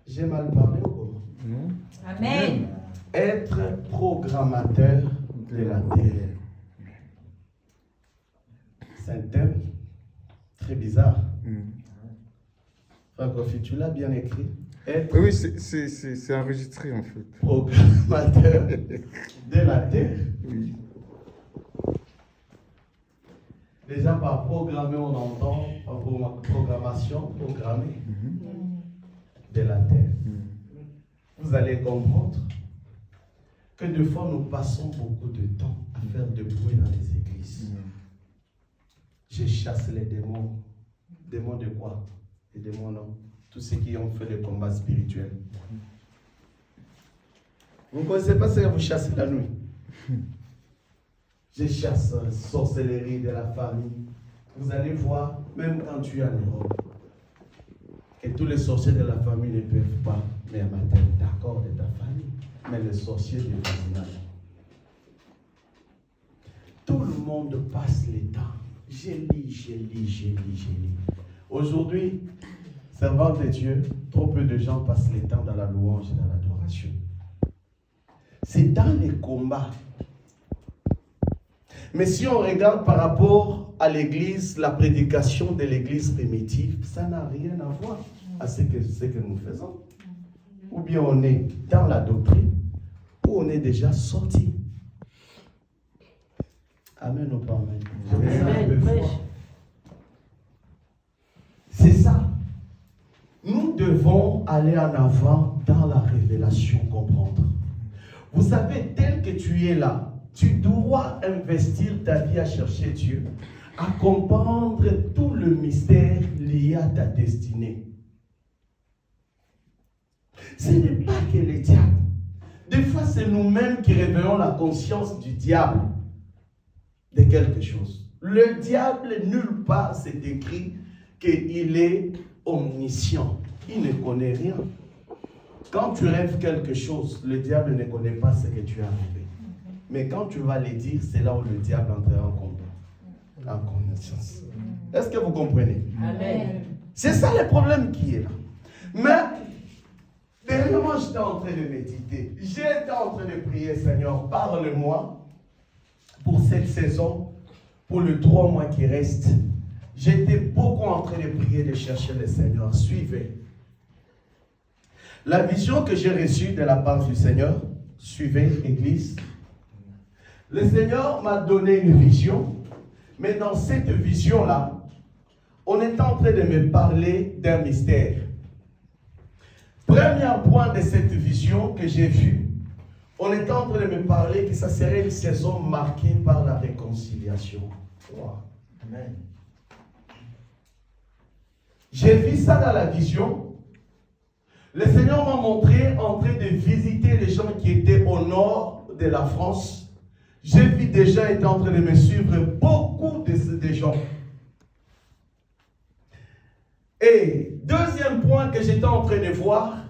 J'ai mal parlé ou comment? Non. Amen. Être programmateur de la terre. C'est un thème très bizarre. Frère Kofi, tu l'as bien écrit. Être Oui, c'est enregistré en fait. programmateur de la terre. Oui. Déjà par programmer, on entend par programmation, programmer de la terre. Vous allez comprendre que des fois nous passons beaucoup de temps à faire de bruit dans les églises. Je chasse les démons. Démons de quoi? Les démons, non. Tous ceux qui ont fait le combat spirituel. Vous ne connaissez pas ce que vous chassez la nuit? Je chasse la sorcellerie de la famille. Vous allez voir, même quand tu es en Europe, que tous les sorciers de la famille ne peuvent pas mais matin d'accord de ta famille, mais les sorciers du voisinage. Tout le monde passe le temps. Je lis. Aujourd'hui, servant de Dieu, trop peu de gens passent le temps dans la louange et dans l'adoration. C'est dans les combats. Mais si on regarde par rapport à l'église, la prédication de l'église primitive, ça n'a rien à voir à ce que nous faisons. Ou bien on est dans la doctrine, ou on est déjà sorti. Amen ou pas amen? Amen. C'est ça. Nous devons aller en avant dans la révélation, comprendre. Vous savez, tel que tu es là, tu dois investir ta vie à chercher Dieu, à comprendre tout le mystère lié à ta destinée. Ce n'est pas que le diable. Des fois, c'est nous-mêmes qui révélons la conscience du diable de quelque chose. Le diable, nulle part, c'est écrit qu'il est omniscient. Il ne connaît rien. Quand tu rêves quelque chose, le diable ne connaît pas ce que tu as rêvé. Mais quand tu vas le dire, c'est là où le diable entrera en connaissance. Est-ce que vous comprenez? Amen. C'est ça le problème qui est là. Mais, dernièrement, j'étais en train de méditer. J'étais en train de prier, Seigneur, parle-moi pour cette saison, pour les 3 mois qui restent. J'étais beaucoup en train de prier, de chercher le Seigneur. Suivez. La vision que j'ai reçue de la part du Seigneur, suivez, Église. Le Seigneur m'a donné une vision, mais dans cette vision-là, on est en train de me parler d'un mystère. Premier point de cette vision que j'ai vue, on est en train de me parler que ça serait une saison marquée par la réconciliation. Wow. Amen. J'ai vu ça dans la vision. Le Seigneur m'a montré en train de visiter les gens qui étaient au nord de la France. J'ai vu des gens étaient en train de me suivre, beaucoup de gens. Et deuxième point que j'étais en train de voir,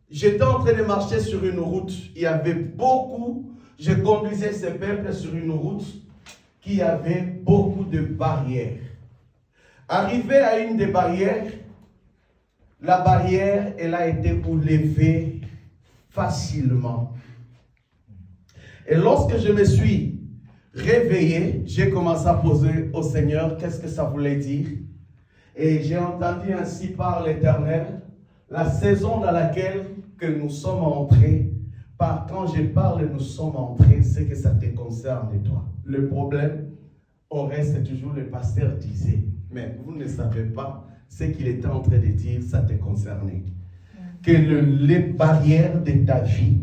j'étais en train de marcher sur une route. Il y avait beaucoup, je conduisais ce peuple sur une route qui avait beaucoup de barrières. Arrivé à une des barrières, la barrière, elle a été levée facilement. Et lorsque je me suis réveillé, j'ai commencé à poser au Seigneur qu'est-ce que ça voulait dire. Et j'ai entendu ainsi par l'Éternel la saison dans laquelle que nous sommes entrés. Par quand je parle, nous sommes entrés, c'est que ça te concerne toi. Le problème, on reste toujours, le pasteur disait, mais vous ne savez pas ce qu'il était en train de dire, ça te concernait. Que les barrières de ta vie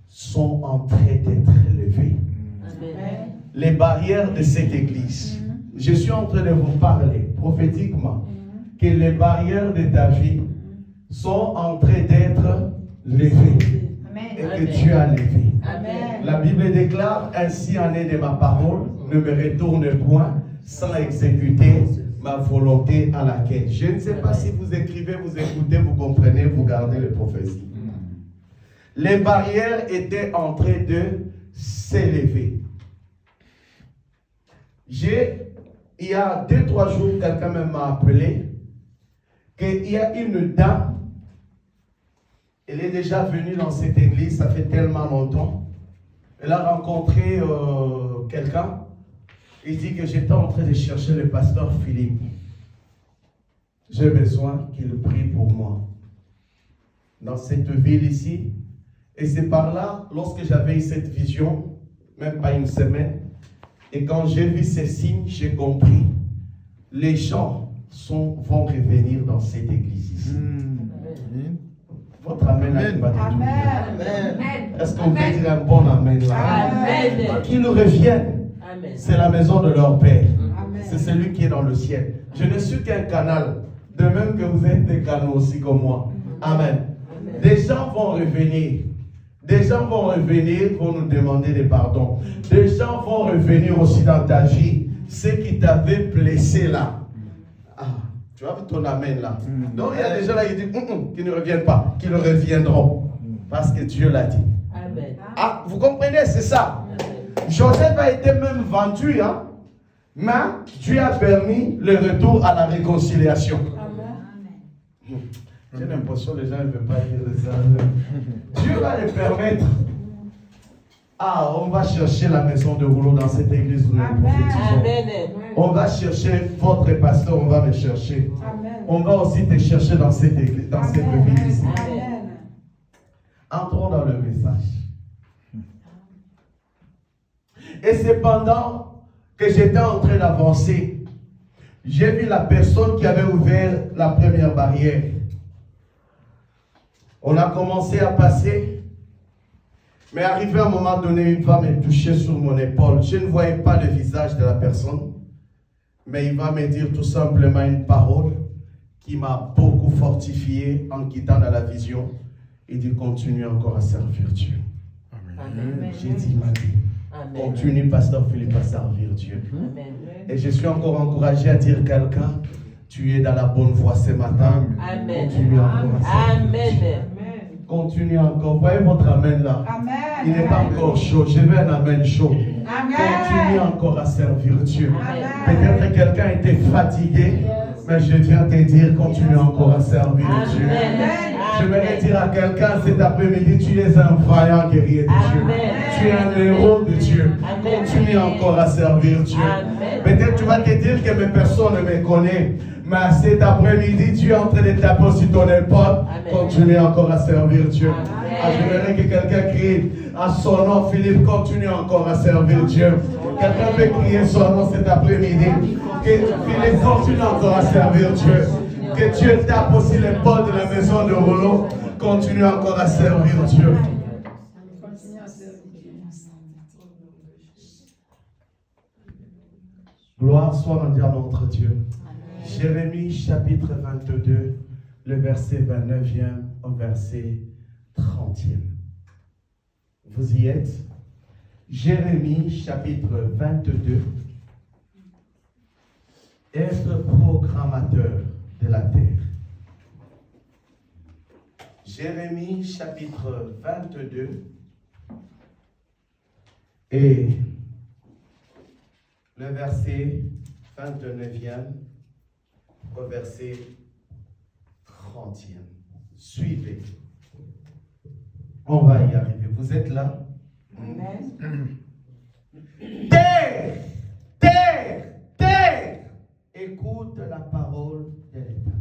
sont en train d'être levées. Amen. Les barrières de cette église. Je suis en train de vous parler prophétiquement que les barrières de ta vie sont en train d'être levées. Amen. Et que tu as levé. Amen. La Bible déclare, ainsi en est de ma parole, ne me retourne point sans exécuter ma volonté à laquelle. Je ne sais pas si vous écrivez, vous écoutez, vous comprenez, vous gardez les prophéties. Les barrières étaient en train de s'élever. Il y a 2-3 jours, quelqu'un m'a appelé qu'il y a une dame Elle est déjà venue dans cette église, ça fait tellement longtemps. Elle a rencontré quelqu'un. Il dit que j'étais en train de chercher le pasteur Philippe. J'ai besoin qu'il prie pour moi. Dans cette ville ici. Et c'est par là, lorsque j'avais eu cette vision, même pas une semaine, et quand j'ai vu ces signes, j'ai compris. Les gens vont revenir dans cette église ici. Votre amen là, Amen. Amen. Est-ce qu'on peut dire un bon amen là? Amen. Qu'ils reviennent. Amen. C'est la maison de leur Père. Amen. C'est celui qui est dans le ciel. Je ne suis qu'un canal, de même que vous êtes des canaux aussi comme moi. Amen. Des gens vont revenir. Des gens vont revenir, vont nous demander des pardons. Des gens vont revenir aussi dans ta vie. Ceux qui t'avaient blessé là. Ah, tu as vu ton amen là. Donc il y a des gens là qui disent qu'ils ne reviennent pas, qu'ils reviendront. Parce que Dieu l'a dit. Amen. Ah, vous comprenez, c'est ça. Joseph a été même vendu, hein. Mais Dieu a permis le retour à la réconciliation. J'ai l'impression que les gens ne veulent pas dire ça. Dieu va le permettre. Ah, on va chercher la maison de rouleau dans cette église. Nous prophétisons. Amen. On va chercher votre pasteur, on va me chercher. Amen. On va aussi te chercher dans cette église, dans cette ville ici. Amen. Entrons dans le message. Et c'est pendant que j'étais en train d'avancer, j'ai vu la personne qui avait ouvert la première barrière. On a commencé à passer, mais arrivé à un moment donné, il va me toucher sur mon épaule. Je ne voyais pas le visage de la personne, mais il va me dire tout simplement une parole qui m'a beaucoup fortifié en quittant dans la vision. Il dit, continue encore à servir Dieu. Amen. J'ai dit, il m'a dit, Amen. continue, pasteur Philippe, à servir Dieu. Amen. Et je suis encore encouragé à dire quelqu'un, tu es dans la bonne voie ce matin. Amen. Continue encore à servir Dieu. Amen. Continue encore. Voyez votre amen là. Amen. Il n'est pas encore chaud. Je veux un amen chaud. Amen. Continue encore à servir Dieu. Amen. Peut-être que quelqu'un était fatigué, mais je viens te dire, continue encore à servir Dieu. Amen. Je voudrais dire à quelqu'un cet après-midi, tu es un vaillant guerrier de Dieu. Amen. Tu es un héros de Dieu. Amen. Continue encore à servir Dieu. Amen. Peut-être tu vas te dire que mes personnes ne me connaissent. Mais cet après-midi, tu es en train de taper sur ton épaule. Continue encore à servir Dieu. Ah, je voudrais que quelqu'un crie à son nom, Philippe, continue encore à servir Dieu. Quelqu'un peut crier son nom cet après-midi. Que Philippe continue encore à servir Dieu. Que Dieu tape aussi l'épaule de la maison de rouleau. Continue encore à servir Dieu. Gloire soit rendue à notre Dieu. Jérémie chapitre 22, le verset 29e au verset 30e. Vous y êtes? Jérémie chapitre 22. Être programmateur de la terre. Jérémie chapitre 22 et le verset 29e au verset 30e. Suivez. On va y arriver. Vous êtes là? Amen. Terre, terre, terre, écoute la parole de l'Éternel.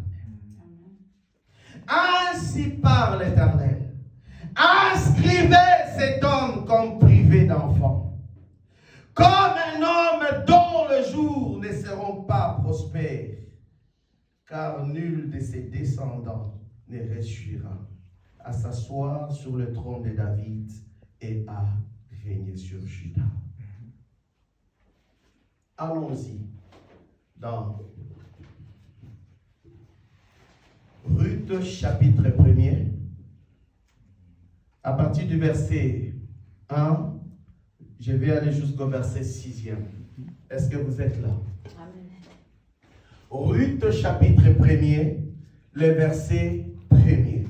Ainsi parle l'Éternel. Inscrivez cet homme comme privé d'enfant, comme un homme dont les jours ne seront pas prospères, car nul de ses descendants ne réussira à s'asseoir sur le trône de David et à régner sur Juda. Allons-y dans Ruth chapitre 1er, à partir du verset 1, je vais aller jusqu'au verset 6e. Est-ce que vous êtes là? Ruth chapitre 1er, le verset 1er.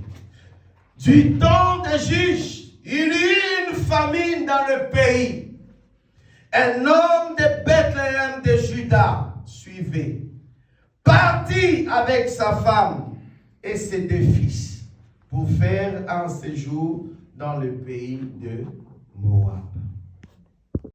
Du temps des juges, il y eut une famine dans le pays. Un homme de Bethléem de Juda, suivez, partit avec sa femme et ses deux fils pour faire un séjour dans le pays de Moab.